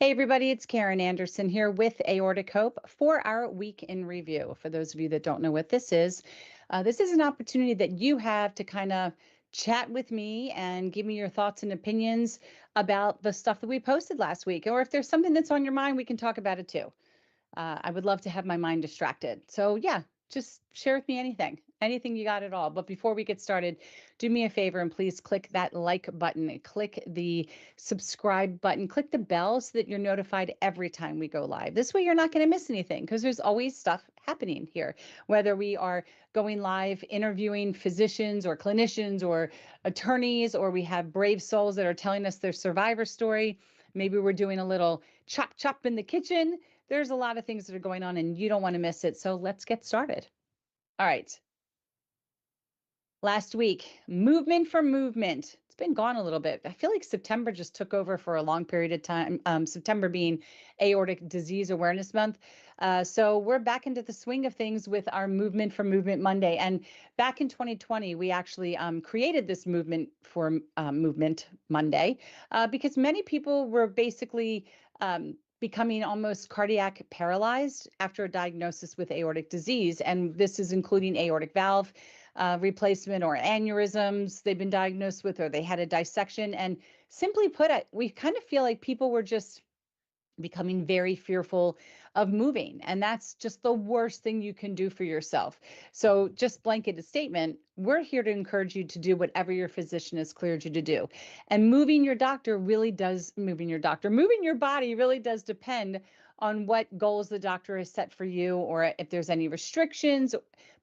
Hey everybody, it's Karen Anderson here with Aortic Hope for our week in review. For those of you that don't know what this is an opportunity that you have to kind of chat with me and give me your thoughts and opinions about the stuff that we posted last week. Or if there's something that's on your mind, we can talk about it too. I would love to have my mind distracted. So yeah, just share with me anything you got at all. But before we get started, do me a favor and please click that like button, click the subscribe button, click the bell so that you're notified every time we go live. This way you're not going to miss anything because there's always stuff happening here, whether we are going live interviewing physicians or clinicians or attorneys, or we have brave souls that are telling us their survivor story. Maybe we're doing a little chop chop in the kitchen. There's a lot of things that are going on and you don't want to miss it. So let's get started. All right. Last week, movement for movement. It's been gone a little bit. I feel like September just took over for a long period of time. September being Aortic Disease Awareness Month. So we're back into the swing of things with our Movement for Movement Monday. And back in 2020, we actually created this movement for Movement Monday because many people were basically becoming almost cardiac paralyzed after a diagnosis with aortic disease. And this is including aortic valve replacement or aneurysms they've been diagnosed with, or they had a dissection. And simply put, we kind of feel like people were just becoming very fearful of moving. And that's just the worst thing you can do for yourself. So just blanketed statement, we're here to encourage you to do whatever your physician has cleared you to do. And moving your body really does depend on what goals the doctor has set for you, or if there's any restrictions,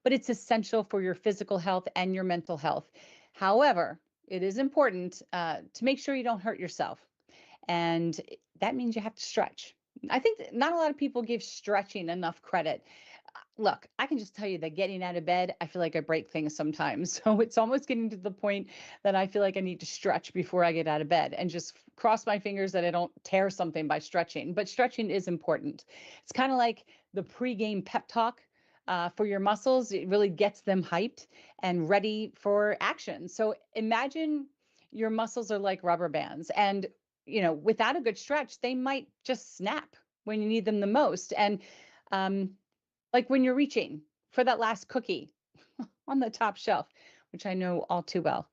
but it's essential for your physical health and your mental health. However, it is important to make sure you don't hurt yourself. And that means you have to stretch. I think that not a lot of people give stretching enough credit. Look, I can just tell you that getting out of bed, I feel like I break things sometimes. So it's almost getting to the point that I feel like I need to stretch before I get out of bed and just cross my fingers that I don't tear something by stretching. But stretching is important. It's kind of like the pregame pep talk. For your muscles, it really gets them hyped and ready for action. So imagine your muscles are like rubber bands, and without a good stretch, they might just snap when you need them the most. And um, like when you're reaching for that last cookie on the top shelf, which I know all too well.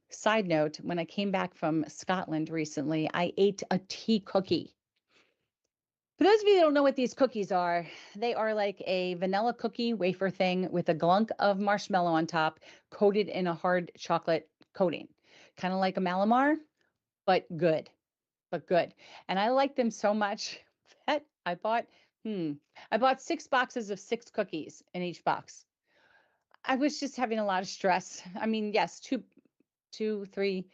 Side note, when I came back from Scotland recently, I ate a tea cookie. For those of you that don't know what these cookies are, they are like a vanilla cookie wafer thing with a glunk of marshmallow on top, coated in a hard chocolate coating, kind of like a Malamar, but good. But good. And I like them so much that I bought 6 boxes of 6 cookies in each box. I was just having a lot of stress. I mean, yes, three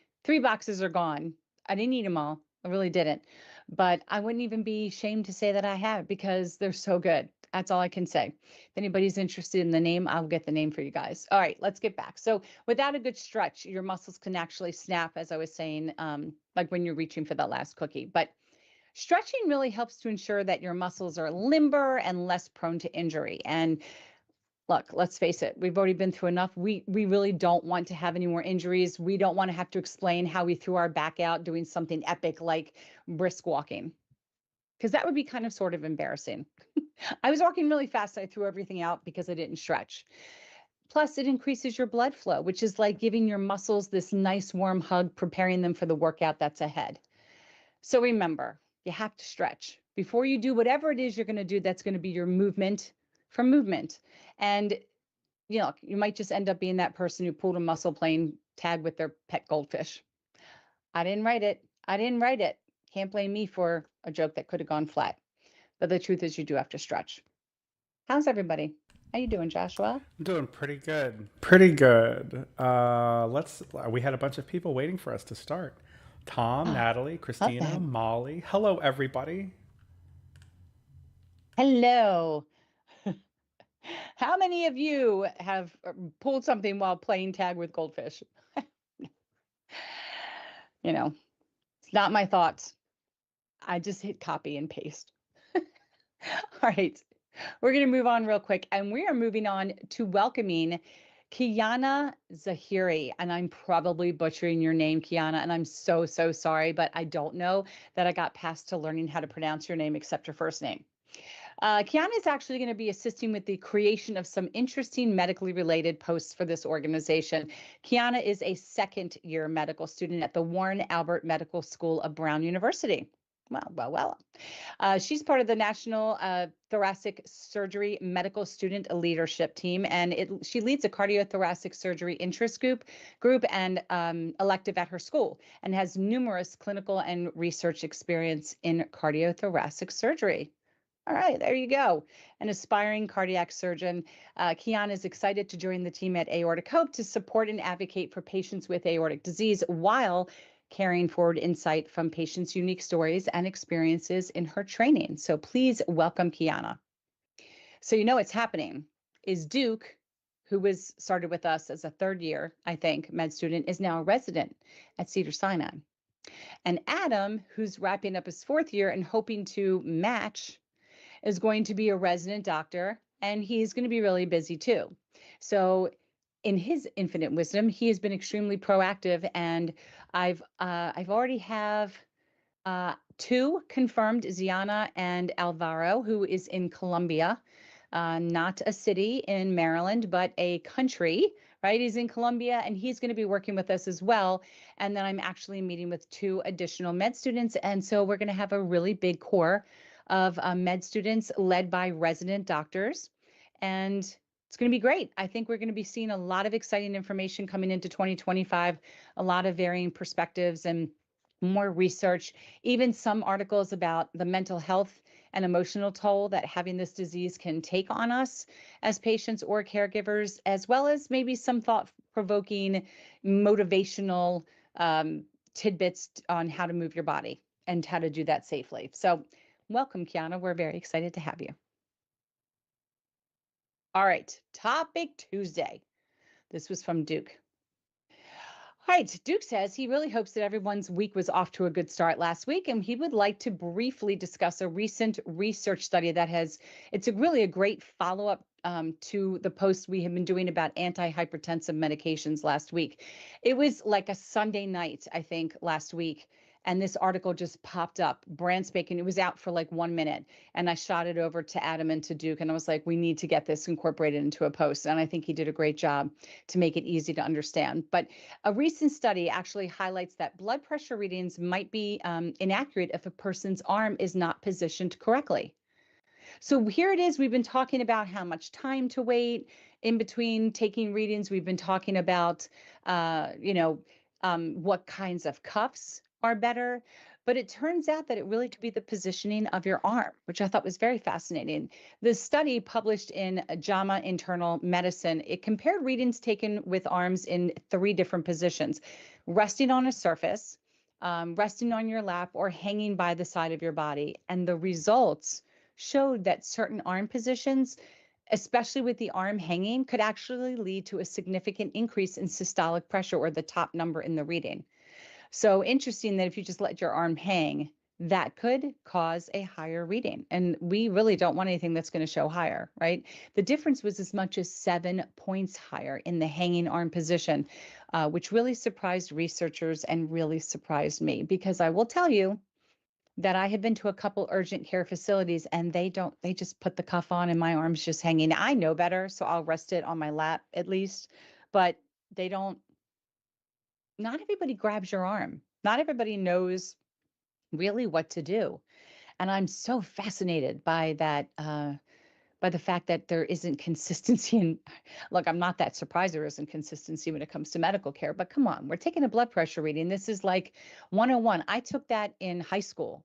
boxes are gone. I didn't eat them all. I really didn't. But I wouldn't even be ashamed to say that I have because they're so good. That's all I can say. If anybody's interested in the name, I'll get the name for you guys. All right, let's get back. So without a good stretch, your muscles can actually snap, as I was saying, like when you're reaching for that last cookie. But stretching really helps to ensure that your muscles are limber and less prone to injury. And look, let's face it, we've already been through enough. We really don't want to have any more injuries. We don't want to have to explain how we threw our back out doing something epic like brisk walking, because that would be kind of sort of embarrassing. I was walking really fast. I threw everything out because I didn't stretch. Plus, it increases your blood flow, which is like giving your muscles this nice warm hug, preparing them for the workout that's ahead. So remember, you have to stretch before you do whatever it is you're going to do. That's going to be your movement for movement. And you might just end up being that person who pulled a muscle playing tag with their pet goldfish. I didn't write it. I didn't write it. Can't blame me for a joke that could have gone flat. But the truth is you do have to stretch. How's everybody? How you doing, Joshua? I'm doing pretty good. Pretty good. Let's. We had a bunch of people waiting for us to start. Tom, Natalie, Love Christina, that. Molly. Hello, everybody. Hello. How many of you have pulled something while playing tag with goldfish? You know, it's not my thoughts. I just hit copy and paste. All right. We're going to move on real quick. And we are moving on to welcoming Kiana Zahiri, and I'm probably butchering your name, Kiana, and I'm so, so sorry, but I don't know that I got past to learning how to pronounce your name except your first name. Kiana is actually going to be assisting with the creation of some interesting medically related posts for this organization. Kiana is a second year medical student at the Warren Albert Medical School of Brown University. Well, well, well. She's part of the National Thoracic Surgery Medical Student Leadership Team, and she leads a cardiothoracic surgery interest group and elective at her school, and has numerous clinical and research experience in cardiothoracic surgery. All right, there you go. An aspiring cardiac surgeon. Kiana is excited to join the team at Aortic Hope to support and advocate for patients with aortic disease while carrying forward insight from patients' unique stories and experiences in her training. So please welcome Kiana. So you know what's happening is Duke, who was started with us as a third year, I think, med student, is now a resident at Cedars-Sinai. And Adam, who's wrapping up his fourth year and hoping to match, is going to be a resident doctor, and he's going to be really busy too. So in his infinite wisdom, he has been extremely proactive, and I've already have two confirmed, Ziana and Alvaro, who is in Colombia, not a city in Maryland, but a country, right? He's in Colombia, and he's going to be working with us as well. And then I'm actually meeting with two additional med students. And so we're going to have a really big core of med students led by resident doctors. And it's going to be great. I think we're going to be seeing a lot of exciting information coming into 2025, a lot of varying perspectives and more research, even some articles about the mental health and emotional toll that having this disease can take on us as patients or caregivers, as well as maybe some thought provoking, motivational tidbits on how to move your body and how to do that safely. So, welcome, Kiana. We're very excited to have you. All right, Topic Tuesday. This was from Duke. All right, Duke says he really hopes that everyone's week was off to a good start last week, and he would like to briefly discuss a recent research study that it's really a great follow-up to the post we have been doing about antihypertensive medications last week. It was like a Sunday night, I think, last week, and this article just popped up, brand spanking. It was out for like 1 minute, and I shot it over to Adam and to Duke, and I was like, we need to get this incorporated into a post, and I think he did a great job to make it easy to understand. But a recent study actually highlights that blood pressure readings might be inaccurate if a person's arm is not positioned correctly. So here it is. We've been talking about how much time to wait in between taking readings. We've been talking about, what kinds of cuffs are better. But it turns out that it really could be the positioning of your arm, which I thought was very fascinating. The study published in JAMA Internal Medicine, it compared readings taken with arms in three different positions: resting on a surface, resting on your lap, or hanging by the side of your body. And the results showed that certain arm positions, especially with the arm hanging, could actually lead to a significant increase in systolic pressure, or the top number in the reading. So interesting that if you just let your arm hang, that could cause a higher reading. And we really don't want anything that's going to show higher, right? The difference was as much as 7 points higher in the hanging arm position, which really surprised researchers and really surprised me, because I will tell you that I have been to a couple urgent care facilities, and they just put the cuff on and my arm's just hanging. I know better, so I'll rest it on my lap at least, but they don't, not everybody grabs your arm. Not everybody knows really what to do. And I'm so fascinated by that, by the fact that there isn't consistency. And look, I'm not that surprised there isn't consistency when it comes to medical care, but come on, we're taking a blood pressure reading. This is like 101. I took that in high school,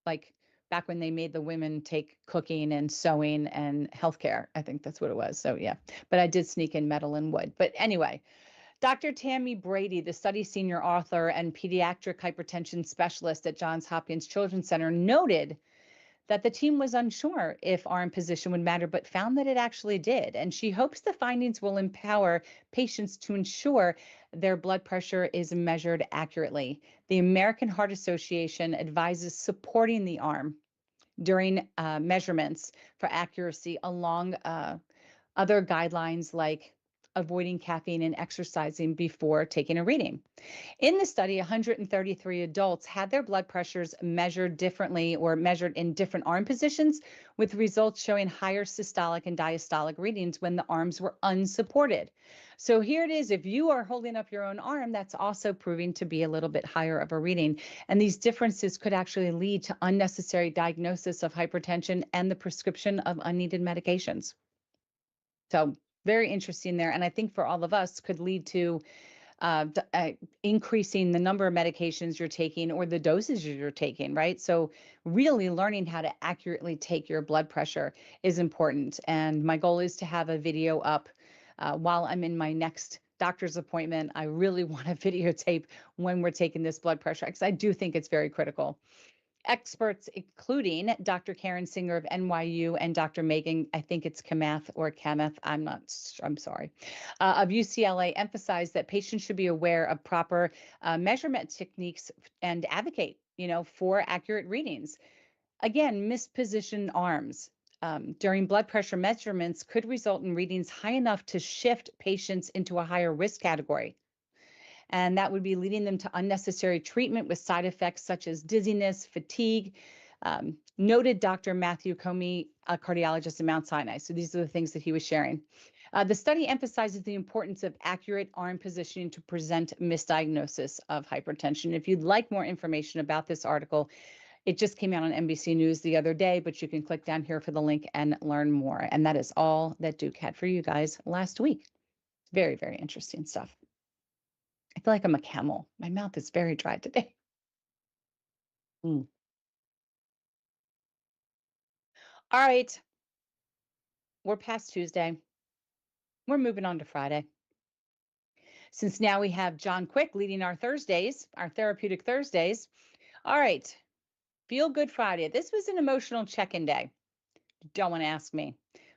like back when they made the women take cooking and sewing and healthcare. I think that's what it was. So yeah, but I did sneak in metal and wood. But anyway, Dr. Tammy Brady, the study senior author and pediatric hypertension specialist at Johns Hopkins Children's Center, noted that the team was unsure if arm position would matter, but found that it actually did. And she hopes the findings will empower patients to ensure their blood pressure is measured accurately. The American Heart Association advises supporting the arm during measurements for accuracy, along other guidelines like avoiding caffeine and exercising before taking a reading. In the study, 133 adults had their blood pressures measured differently or measured in different arm positions, with results showing higher systolic and diastolic readings when the arms were unsupported. So here it is. If you are holding up your own arm, that's also proving to be a little bit higher of a reading. And these differences could actually lead to unnecessary diagnosis of hypertension and the prescription of unneeded medications. So very interesting there. And I think for all of us could lead to increasing the number of medications you're taking or the dosages you're taking, right? So, really learning how to accurately take your blood pressure is important. And my goal is to have a video up while I'm in my next doctor's appointment. I really want to videotape when we're taking this blood pressure because I do think it's very critical. Experts, including Dr. Karen Singer of NYU and Dr. Megan, I think it's Kamath or Kamath, I'm sorry, of UCLA, emphasize that patients should be aware of proper measurement techniques and advocate, for accurate readings. Again, mispositioned arms during blood pressure measurements could result in readings high enough to shift patients into a higher risk category, and that would be leading them to unnecessary treatment with side effects such as dizziness, fatigue. Noted Dr. Matthew Comey, a cardiologist at Mount Sinai. So these are the things that he was sharing. The study emphasizes the importance of accurate arm positioning to prevent misdiagnosis of hypertension. If you'd like more information about this article, it just came out on NBC News the other day, but you can click down here for the link and learn more. And that is all that Duke had for you guys last week. Very, very interesting stuff. I feel like I'm a camel. My mouth is very dry today. Mm. All right. We're past Tuesday. We're moving on to Friday. Since now we have John Quick leading our Thursdays, our therapeutic Thursdays. All right. Feel Good Friday. This was an emotional check-in day. Don't want to ask me,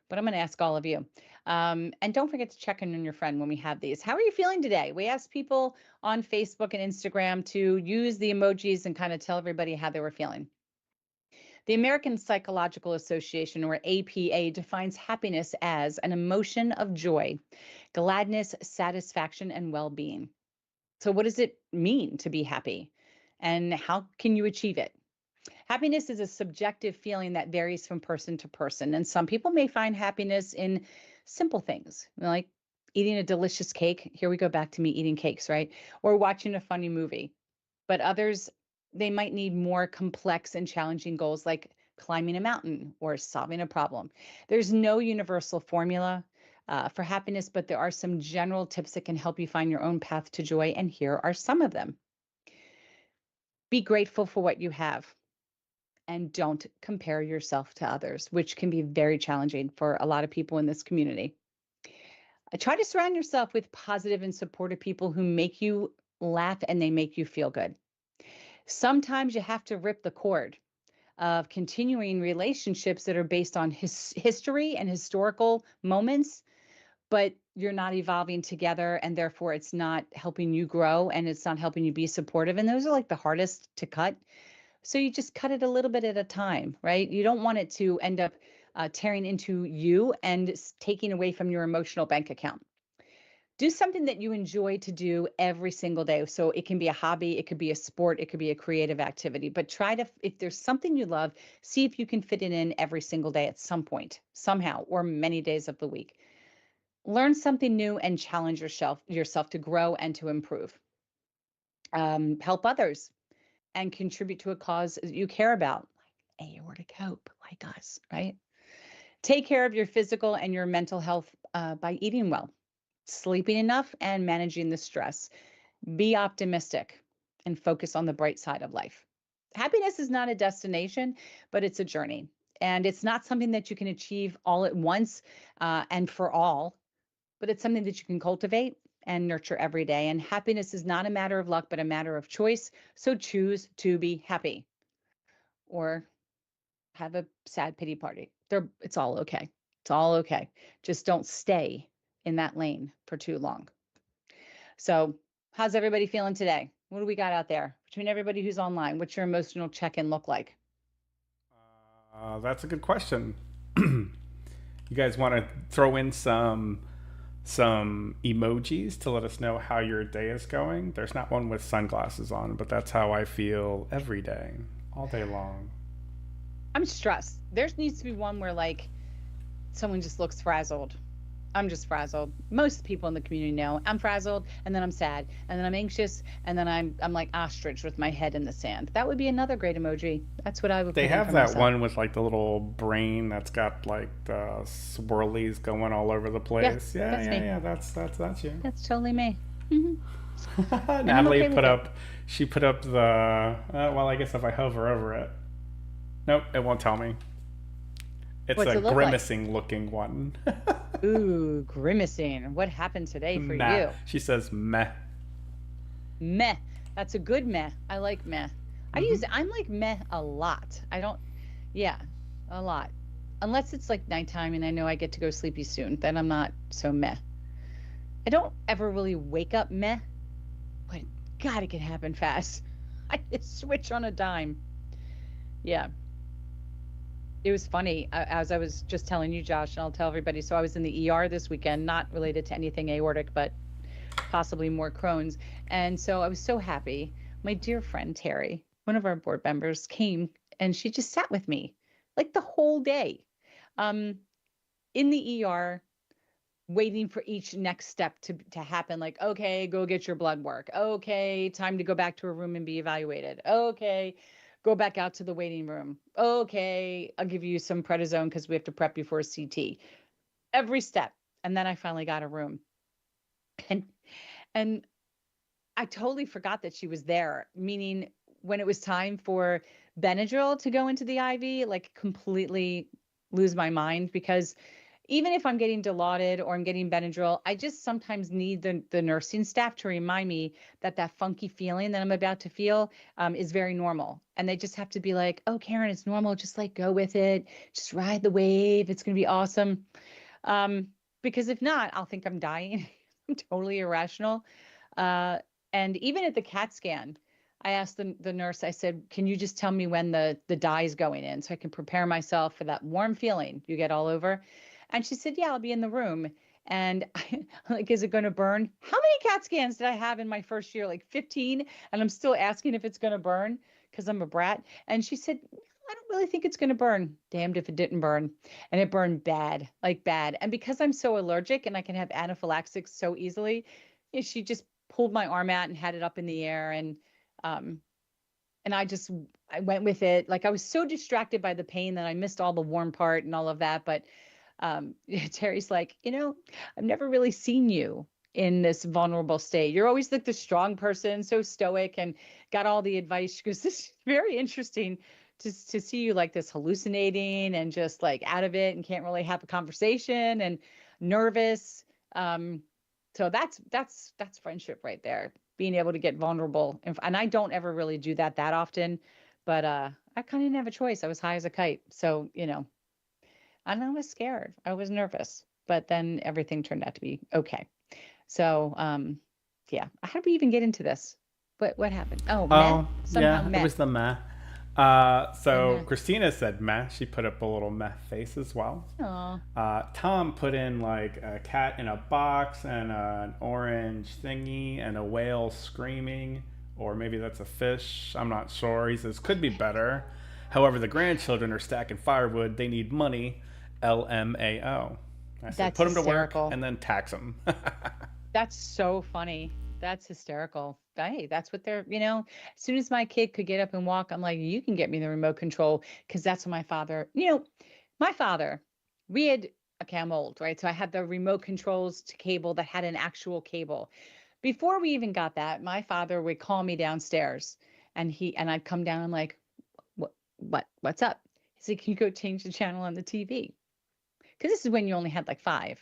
but I'm going to ask all of you. And don't forget to check in on your friend when we have these. How are you feeling today? We asked people on Facebook and Instagram to use the emojis and kind of tell everybody how they were feeling. The American Psychological Association, or APA, defines happiness as an emotion of joy, gladness, satisfaction, and well being. So, what does it mean to be happy? And how can you achieve it? Happiness is a subjective feeling that varies from person to person. And some people may find happiness in simple things, like eating a delicious cake. Here we go back to me eating cakes, right? Or watching a funny movie. But others, they might need more complex and challenging goals like climbing a mountain or solving a problem. There's no universal formula for happiness, but there are some general tips that can help you find your own path to joy. And here are some of them. Be grateful for what you have and don't compare yourself to others, which can be very challenging for a lot of people in this community. Try to surround yourself with positive and supportive people who make you laugh and they make you feel good. Sometimes you have to rip the cord of continuing relationships that are based on history and historical moments, but you're not evolving together and therefore it's not helping you grow and it's not helping you be supportive. And those are like the hardest to cut. So you just cut it a little bit at a time, right? You don't want it to end up tearing into you and taking away from your emotional bank account. Do something that you enjoy to do every single day. So it can be a hobby, it could be a sport, it could be a creative activity, but try to, if there's something you love, see if you can fit it in every single day at some point, somehow, or many days of the week. Learn something new and challenge yourself to grow and to improve. Help others and contribute to a cause you care about, like Aortic Hope, like us, right? Take care of your physical and your mental health by eating well, sleeping enough, and managing the stress. Be optimistic and focus on the bright side of life. Happiness is not a destination, but it's a journey. And it's not something that you can achieve all at once and for all, but it's something that you can cultivate and nurture every day. And happiness is not a matter of luck, but a matter of choice. So choose to be happy or have a sad pity party. It's all okay. It's all okay. Just don't stay in that lane for too long. So, how's everybody feeling today? What do we got out there between everybody who's online? What's your emotional check-in look like? That's a good question. You guys want to throw in some some emojis to let us know how your day is going. There's not one with sunglasses on, but that's how I feel every day, all day long. I'm stressed. There needs to be one where like someone just looks frazzled. I'm just frazzled. Most people in the community know I'm frazzled, and then I'm sad, and then I'm anxious, and then I'm like ostrich with my head in the sand. That would be another great emoji. That's what I would They put in have for that myself. one with like the little brain that's got like the swirlies going all over the Yeah, place. Yeah, that's yeah, me. yeah. That's you. That's totally me. hmm And I'm Natalie okay put with it. up. She put up the. Well, I guess if I hover over it, nope, it won't tell me. It's What's a it look like? grimacing looking one. Ooh, grimacing. What happened today for Meh. you? She says meh. Meh. That's a good meh. I like meh. Mm-hmm. I'm like meh a lot. I don't, yeah, a lot. Unless it's like nighttime and I know I get to go sleepy soon, then I'm not so meh. I don't ever really wake up meh, but God, it can happen fast. I just switch on a dime. Yeah. It was funny, as I was just telling you, Josh, and I'll tell everybody. So I was in the ER this weekend, not related to anything aortic, but possibly more Crohn's. And so I was so happy. My dear friend Terry, one of our board members, came and she just sat with me like the whole day, um, in the ER, waiting for each next step to happen. Like, okay, go get your blood work. Okay, time to go back to a room and be evaluated. Okay, go back out to the waiting room. Okay, I'll give you some prednisone because we have to prep you for a CT. Every step. And then I finally got a room. And and I totally forgot that she was there, meaning when it was time for Benadryl to go into the IV, like completely lose my mind because even if I'm getting Dilaudid or I'm getting Benadryl, I just sometimes need the nursing staff to remind me that that funky feeling that I'm about to feel is very normal. And they just have to be like, "Oh, Karen, it's normal. Just like go with it. Just ride the wave. It's gonna be awesome." Um, because if not, I'll think I'm dying. I'm totally irrational. Uh, and even at the CAT scan, I asked the nurse, I said, can you just tell me when the dye is going in so I can prepare myself for that warm feeling you get all over? And she said, yeah, I'll be in the room. And I, like, is it going to burn? How many CAT scans did I have in my first year? Like 15. And I'm still asking if it's going to burn because I'm a brat. And she said, I don't really think it's going to burn. Damned if it didn't burn. And it burned bad, like bad. And because I'm so allergic and I can have anaphylaxis so easily, she just pulled my arm out and had it up in the air um and I went with it. Like I was so distracted by the pain that I missed all the warm part and all of that. But Terry's like, I've never really seen you in this vulnerable state. You're always like the strong person, so stoic and got all the advice. She goes, this is very interesting to see you like this hallucinating and just like out of it and can't really have a conversation and nervous. Um, so that's friendship right there. Being able to get vulnerable. And I don't ever really do that often, but I kind of didn't have a choice. I was high as a kite. So, and I was scared. I was nervous, but then everything turned out to be okay. So, yeah. How did we even get into this? What happened? Oh, meh. Oh, Somehow yeah, it meh. was the meh. The So meh. Christina said meh. She put up a little meh face as well. Oh, Tom put in like a cat in a box and an orange thingy and a whale screaming, or maybe that's a fish. I'm not sure. He says could be better. However, the grandchildren are stacking firewood. They need money. LMAO. I said that's put them to work hysterical. and then tax them. That's so funny. That's hysterical. Hey, that's what as soon as my kid could get up and walk, I'm like, you can get me the remote control because that's what my father, we had, okay, I'm old, right? So I had the remote controls to cable that had an actual cable. Before we even got that, my father would call me downstairs and I'd come down. I'm like, what's up? He's like, can you go change the channel on the TV? Because this is when you only had like five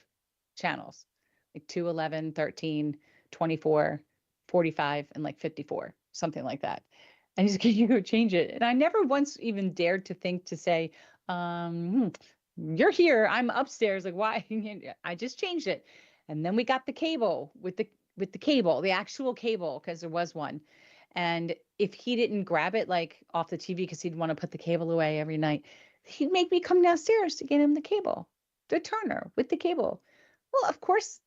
channels, like 2, 11, 13, 24, 45, and like 54, something like that. And he's like, can you go change it? And I never once even dared to think to say, you're here, I'm upstairs. Like, why? I just changed it. And then we got the cable with the cable, the actual cable, because there was one. And if he didn't grab it like off the TV because he'd want to put the cable away every night, he'd make me come downstairs to get him the cable, the Turner with the cable. Well, of course,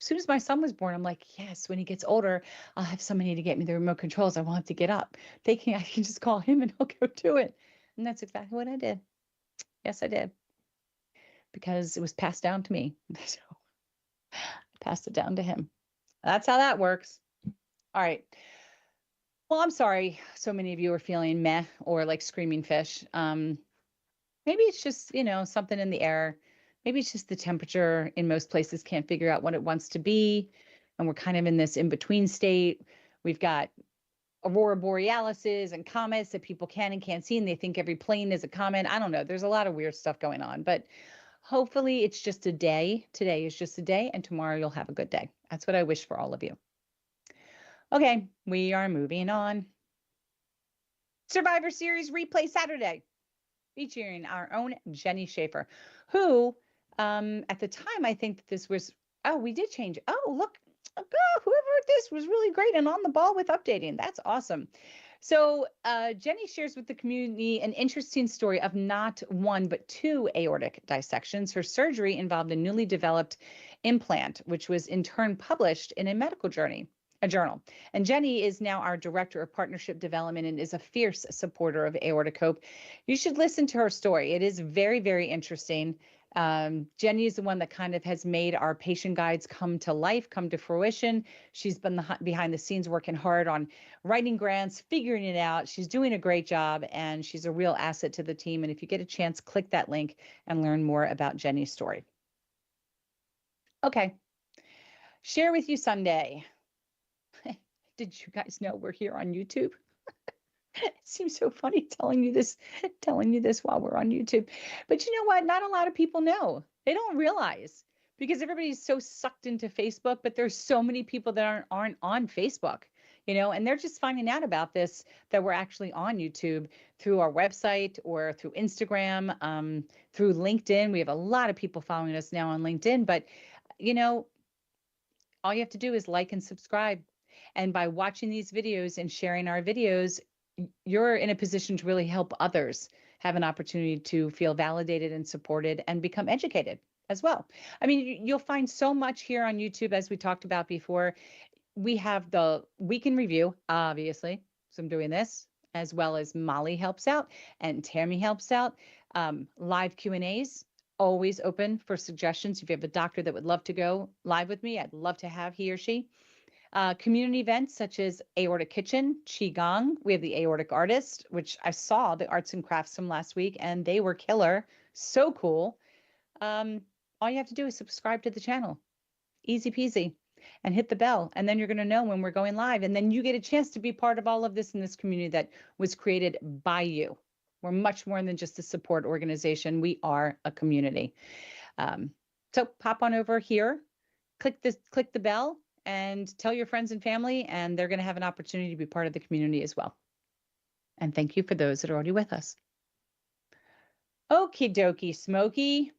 As soon as my son was born, I'm like, yes, when he gets older, I'll have somebody to get me the remote controls. I won't have to get up. I can just call him and he'll go do it. And that's exactly what I did. Yes, I did, because it was passed down to me. So I passed it down to him. That's how that works. All right. Well, I'm sorry so many of you are feeling meh or like screaming fish. Maybe it's just, something in the air. Maybe it's just the temperature in most places can't figure out what it wants to be. And we're kind of in this in between state. We've got aurora borealises and comets that people can and can't see, and they think every plane is a comet. I don't know. There's a lot of weird stuff going on, but hopefully it's just a day. Today is just a day, and tomorrow you'll have a good day. That's what I wish for all of you. Okay, we are moving on. Survivor Series replay Saturday, featuring our own Jenny Schaefer, who at the time, I think that this was, oh, we did change. Oh, look, oh, whoever wrote this was really great and on the ball with updating. That's awesome. So Jenny shares with the community an interesting story of not one, but two aortic dissections. Her surgery involved a newly developed implant, which was in turn published in a journal. And Jenny is now our director of partnership development and is a fierce supporter of Aortic Hope. You should listen to her story. It is very, very interesting. Jenny is the one that kind of has made our patient guides come to life, come to fruition. She's been behind the scenes working hard on writing grants, figuring it out. She's doing a great job, and she's a real asset to the team. And if you get a chance, click that link and learn more about Jenny's story. Okay. Share with you Sunday. Did you guys know we're here on YouTube? It seems so funny telling you this while we're on YouTube. But you know what? Not a lot of people know. They don't realize, because everybody's so sucked into Facebook, but there's so many people that aren't on Facebook, and they're just finding out about this, that we're actually on YouTube through our website or through Instagram, through LinkedIn. We have a lot of people following us now on LinkedIn, but all you have to do is like and subscribe. And by watching these videos and sharing our videos, you're in a position to really help others have an opportunity to feel validated and supported and become educated as well. I mean, you'll find so much here on YouTube, as we talked about before. We have the week in review, obviously. So I'm doing this, as well as Molly helps out and Tammy helps out. Live Q&As, always open for suggestions. If you have a doctor that would love to go live with me, I'd love to have he or she. Community events such as Aortic Kitchen, Qigong. We have the Aortic Artist, which I saw the arts and crafts from last week, and they were killer. So cool. All you have to do is subscribe to the channel. Easy peasy. And hit the bell. And then you're going to know when we're going live. And then you get a chance to be part of all of this in this community that was created by you. We're much more than just a support organization. We are a community. So pop on over here, click the bell, and tell your friends and family, and they're going to have an opportunity to be part of the community as well. And thank you for those that are already with us. Okie dokie, Smokey.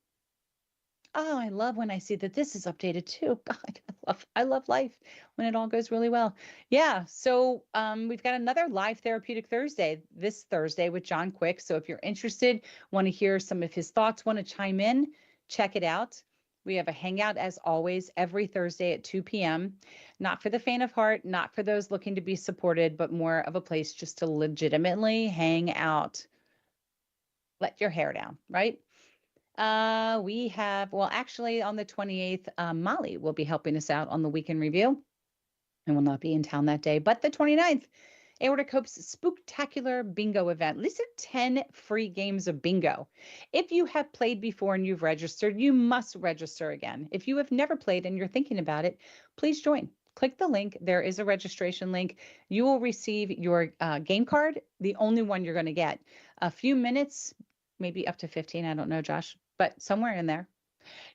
Oh, I love when I see that this is updated too. God, I love life when it all goes really well. Yeah, so we've got another live Therapeutic Thursday this Thursday with John Quick. So if you're interested, want to hear some of his thoughts, want to chime in, check it out. We have a hangout, as always, every Thursday at 2 p.m. Not for the faint of heart, not for those looking to be supported, but more of a place just to legitimately hang out. Let your hair down, right? We have, well, actually on the 28th, Molly will be helping us out on the weekend review and will not be in town that day. But the 29th, Aortic Hope's Spooktacular Bingo event. These are 10 free games of bingo. If you have played before and you've registered, you must register again. If you have never played and you're thinking about it, please join. Click the link. There is a registration link. You will receive your game card, the only one you're going to get. A few minutes, maybe up to 15, I don't know, Josh, but somewhere in there.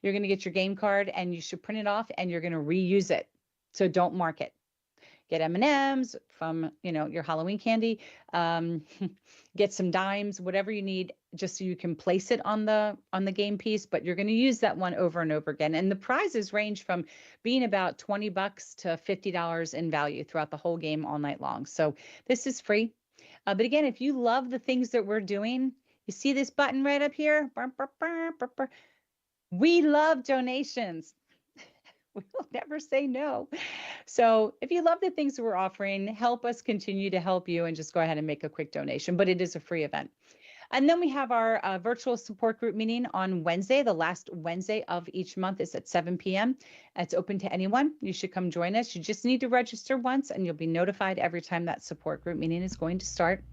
You're going to get your game card, and you should print it off, and you're going to reuse it. So don't mark it. Get M&Ms from, your Halloween candy, get some dimes, whatever you need, just so you can place it on the game piece, but you're going to use that one over and over again. And the prizes range from being about $20 to $50 in value throughout the whole game all night long. So this is free. But again, if you love the things that we're doing, you see this button right up here? We love donations. We'll never say no. So if you love the things we're offering, help us continue to help you and just go ahead and make a quick donation. But it is a free event. And then we have our virtual support group meeting on Wednesday. The last Wednesday of each month is at 7 p.m. It's open to anyone. You should come join us. You just need to register once and you'll be notified every time that support group meeting is going to start.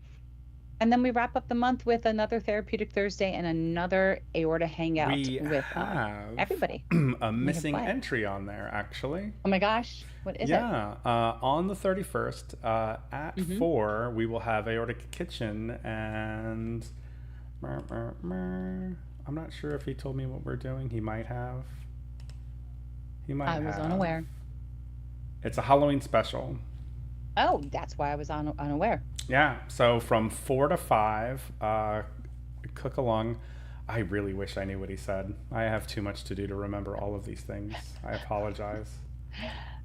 And then we wrap up the month with another Therapeutic Thursday and another aorta hangout We with have everybody. a We have missing what? entry on there, actually. Oh my gosh, what is it? Yeah, on the 31st at Hmm. 4, we will have Aortic Kitchen, and I'm not sure if he told me what we're doing. He might have. He might I was have. unaware. It's a Halloween special. Oh, that's why I was unaware. Yeah, so from 4 to 5, cook along. I really wish I knew what he said. I have too much to do to remember all of these things. I apologize.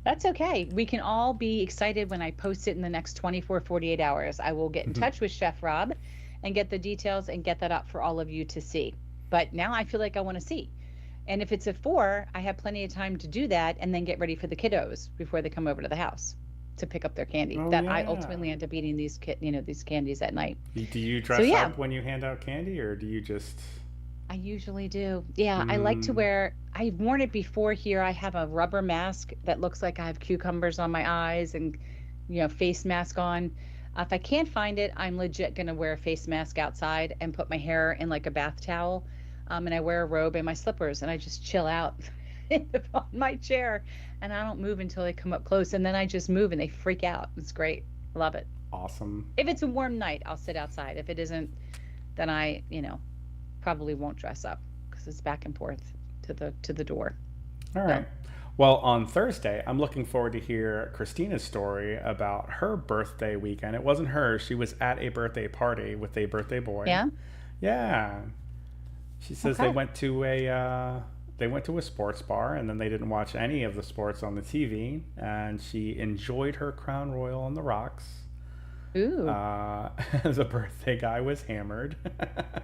That's okay. We can all be excited when I post it in the next 24, 48 hours. I will get in touch with Chef Rob and get the details and get that up for all of you to see. But now I feel like I want to see. And if it's at 4, I have plenty of time to do that and then get ready for the kiddos before they come over to the house to pick up their candy. Oh, That I yeah. ultimately end up eating these candies at night. Do you So dress yeah, up when you hand out candy, or do you just. I usually do. Yeah, I like to Mm, wear, I've worn it before here. I have a rubber mask that looks like I have cucumbers on my eyes and, face mask on. If I can't find it, I'm legit going to wear a face mask outside and put my hair in like a bath towel. And I wear a robe and my slippers and I just chill out on my chair and I don't move until they come up close. And then I just move and they freak out. It's great. Love it. awesome. If it's a warm night, I'll sit outside. If it isn't, then I, probably won't dress up because it's back and forth to the door. All So right. Well, on Thursday, I'm looking forward to hear Christina's story about her birthday weekend. It wasn't hers. She was at a birthday party with a birthday boy. yeah, Yeah. She says okay. they went to a sports bar and then they didn't watch any of the sports on the TV, and she enjoyed her Crown Royal on the rocks. Ooh, Uh, the birthday guy was hammered.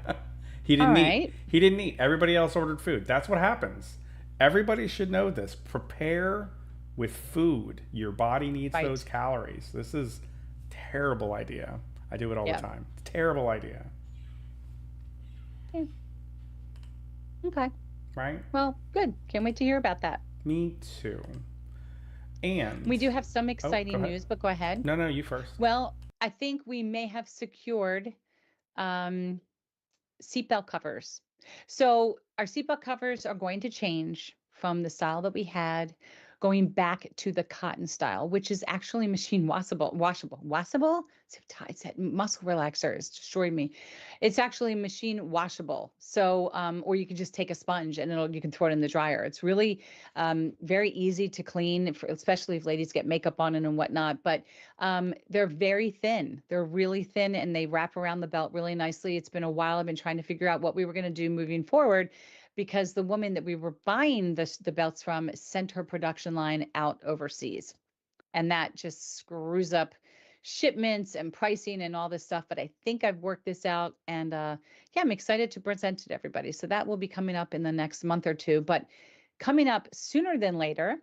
all He didn't eat. right, He didn't eat. Everybody else ordered food. That's what happens. Everybody should know this. Prepare with food. Your body needs right. those calories. This is terrible idea. I do it all the Yeah. time. Terrible idea, Okay. Okay. right? Well, good. Can't wait to hear about that. Me too. And We do have some oh, go exciting ahead. news, but go ahead. No, no, you first. Well, I think we may have secured um, seatbelt covers. So our seatbelt covers are going to change from the style that we had, going back to the cotton style, which is actually machine washable. It's that muscle relaxer. It's destroyed me. It's actually machine washable. So, or you can just take a sponge and you can throw it in the dryer. It's really very easy to clean, especially if ladies get makeup on it and whatnot. But they're very thin. They're really thin and they wrap around the belt really nicely. It's been a while. I've been trying to figure out what we were going to do moving forward because the woman that we were buying the belts from sent her production line out overseas. And that just screws up shipments and pricing and all this stuff. But I think I've worked this out. And yeah, I'm excited to present it to everybody. So that will be coming up in the next month or two. But coming up sooner than later,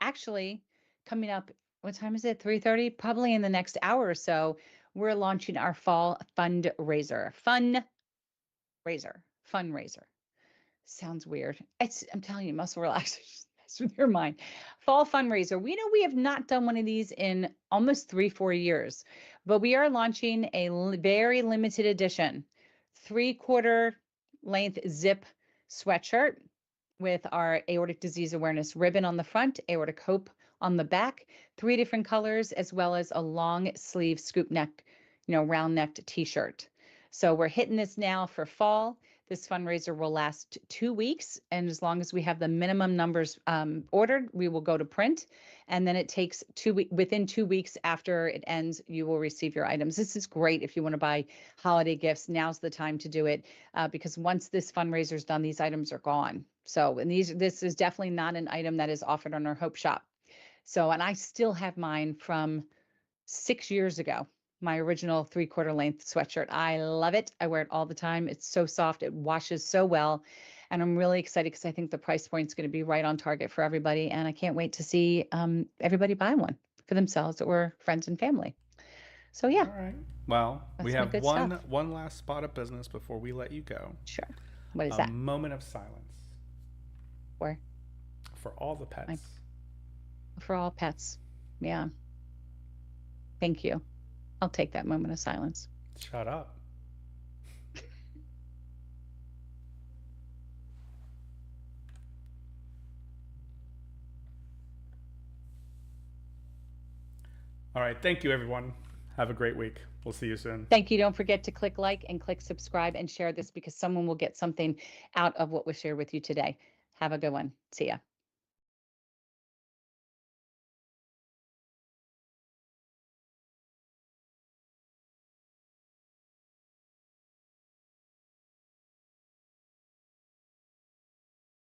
actually coming up, what time is it? 3:30? Probably in the next hour or so, we're launching our fall fundraiser. Sounds weird. I'm telling you, muscle relaxers. That's with your mind. Fall fundraiser. We know we have not done one of these in almost 3, 4 years, but we are launching a very limited edition 3/4 length zip sweatshirt with our aortic disease awareness ribbon on the front, aortic hope on the back, 3 different colors, as well as a long sleeve scoop neck, round necked t-shirt. So we're hitting this now for fall. This fundraiser will last 2 weeks, and as long as we have the minimum numbers ordered, we will go to print. And then it takes within 2 weeks after it ends, you will receive your items. This is great if you want to buy holiday gifts. Now's the time to do it because once this fundraiser is done, these items are gone. So, and this is definitely not an item that is offered on our Hope Shop. So, and I still have mine from 6 years ago, my original 3/4 length sweatshirt. I love it. I wear it all the time. It's so soft. It washes so well. And I'm really excited because I think the price point is going to be right on target for everybody. And I can't wait to see everybody buy one for themselves or friends and family. So yeah, All right. Well, we that's my have good stuff. one last spot of business before we let you go. Sure. What is A that moment of silence for? for all the My, pets. for all pets. Yeah. Thank you. I'll take that moment of silence. Shut up. All right. Thank you, everyone. Have a great week. We'll see you soon. Thank you. Don't forget to click like and click subscribe and share this because someone will get something out of what was shared with you today. Have a good one. See ya.